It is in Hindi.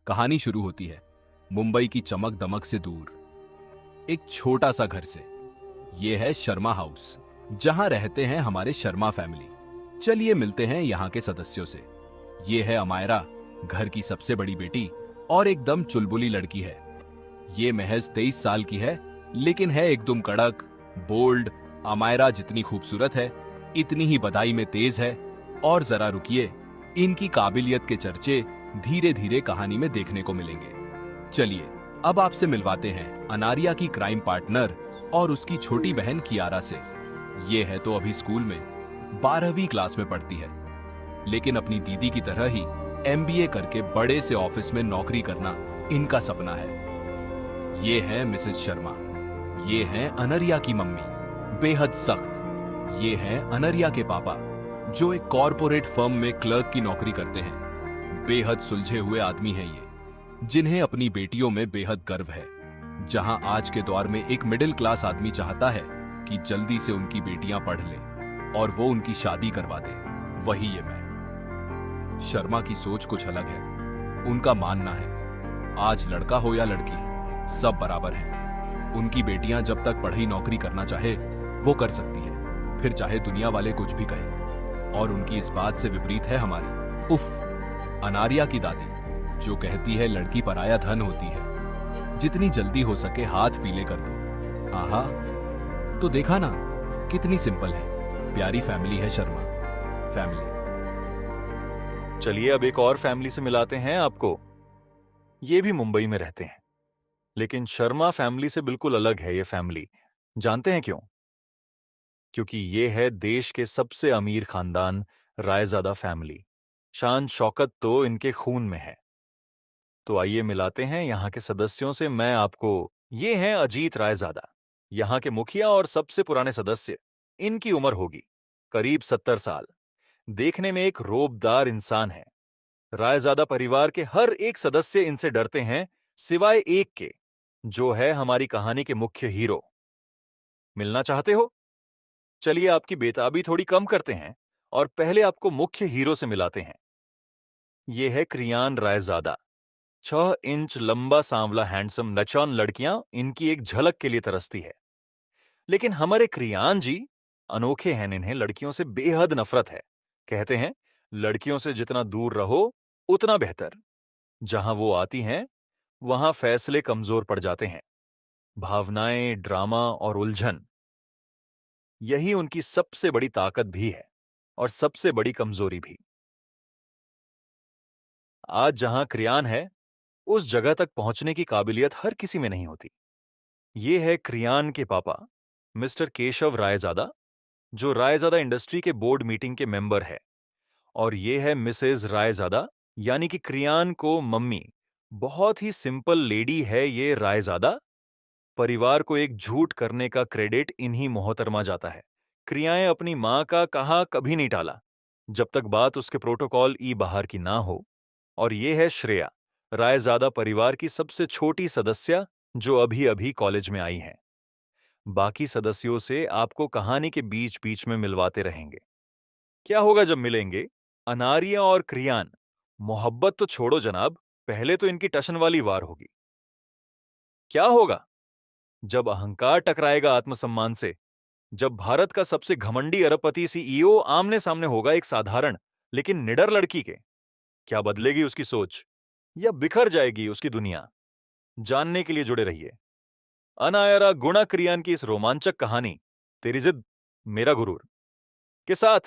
कहानी शुरू होती है मुंबई की चमक दमक से दूर, एक छोटा सा घर से। ये है शर्मा हाउस, जहां रहते हैं हमारे शर्मा फैमिली। चलिए मिलते हैं यहाँ के सदस्यों से। ये है अमायरा, घर की सबसे बड़ी बेटी और एकदम चुलबुली लड़की है। ये महज 23 साल की है, लेकिन है एकदम कड़क, बोल्ड। अमायरा जितनी खूबसूरत है, इतनी ही बधाई में तेज है। और जरा रुकिए, इनकी काबिलियत के चर्चे धीरे धीरे कहानी में देखने को मिलेंगे। चलिए अब आपसे मिलवाते हैं अनारिया की क्राइम पार्टनर और उसकी छोटी बहन कियारा से। ये है तो अभी स्कूल में 12वीं क्लास में पढ़ती है, लेकिन अपनी दीदी की तरह ही एमबीए करके बड़े से ऑफिस में नौकरी करना इनका सपना है। ये है मिसेस शर्मा। ये हैं अनरिया की मम्मी, बेहद सख्त। ये हैं अनरिया के पापा, जो एक कॉरपोरेट फर्म में क्लर्क की नौकरी करते हैं। बेहद सुलझे हुए आदमी हैं ये, जिन्हें अपनी बेटियों में बेहद गर्व है। जहां आज के दौर में एक मिडिल क्लास आदमी चाहता है कि जल्दी से उनकी बेटियां पढ़ लें और वो उनकी शादी करवा दे, वही ये मैं। शर्मा की सोच कुछ अलग है। उनका मानना है आज लड़का हो या लड़की, सब बराबर हैं। उनकी बेटियां जब तक पढ़ी नौकरी करना चाहे वो कर सकती है, फिर चाहे दुनिया वाले कुछ भी कहें। और उनकी इस बात से विपरीत है हमारी अनारिया की दादी, जो कहती है लड़की पराया धन होती है, जितनी जल्दी हो सके हाथ पीले कर दो। आहा, तो देखा ना, कितनी सिंपल है। प्यारी फैमिली है शर्मा फैमिली। चलिए अब एक और फैमिली से मिलाते हैं आपको। ये भी मुंबई में रहते हैं, लेकिन शर्मा फैमिली से बिल्कुल अलग है ये फैमिली। जानते हैं क्यों? क्योंकि ये है देश के सबसे अमीर खानदान रायजादा फैमिली। शान शौकत तो इनके खून में है। तो आइए मिलाते हैं यहाँ के सदस्यों से मैं आपको। ये हैं अजीत रायजादा, यहाँ के मुखिया और सबसे पुराने सदस्य। इनकी उम्र होगी करीब 70 साल। देखने में एक रोबदार इंसान है। रायजादा परिवार के हर एक सदस्य इनसे डरते हैं, सिवाय एक के, जो है हमारी कहानी के मुख्य हीरो। मिलना चाहते हो? चलिए आपकी बेताबी थोड़ी कम करते हैं और पहले आपको मुख्य हीरो से मिलाते हैं। ये है क्रियान रायजादा। 6 इंच लंबा सांवला हैंडसम नचौन लड़कियां इनकी एक झलक के लिए तरसती है। लेकिन हमारे क्रियान जी अनोखे हैं, इन्हें लड़कियों से बेहद नफरत है। कहते हैं लड़कियों से जितना दूर रहो उतना बेहतर। जहां वो आती हैं वहां फैसले कमजोर पड़ जाते हैं। भावनाएं, ड्रामा और उलझन, यही उनकी सबसे बड़ी ताकत भी है और सबसे बड़ी कमजोरी भी। आज जहां क्रियान है, उस जगह तक पहुंचने की काबिलियत हर किसी में नहीं होती। ये है क्रियान के पापा, मिस्टर केशव रायजादा, जो रायजादा इंडस्ट्री के बोर्ड मीटिंग के मेंबर है। और ये है मिसेज रायजादा, यानी कि क्रियान को मम्मी। बहुत ही सिंपल लेडी है ये रायजादा। परिवार को एक झूठ करने का क्रेडिट इन्हीं मोहतरमा जाता है। क्रियाएं अपनी मां का कहा कभी नहीं टाला, जब तक बात उसके प्रोटोकॉल ई बाहर की ना हो। और ये है श्रेया, रायजादा परिवार की सबसे छोटी सदस्य, जो अभी अभी कॉलेज में आई है। बाकी सदस्यों से आपको कहानी के बीच बीच में मिलवाते रहेंगे। क्या होगा जब मिलेंगे? अनारिया और क्रियान। मोहब्बत तो छोड़ो जनाब, पहले तो इनकी टशन वाली वार होगी। क्या होगा जब अहंकार टकराएगा आत्मसम्मान से? जब भारत का सबसे घमंडी अरबपति सीईओ आमने सामने होगा एक साधारण लेकिन निडर लड़की के? क्या बदलेगी उसकी सोच या बिखर जाएगी उसकी दुनिया? जानने के लिए जुड़े रहिए। अनायरा गुणा क्रियान की इस रोमांचक कहानी, तेरी जिद मेरा गुरूर, के साथ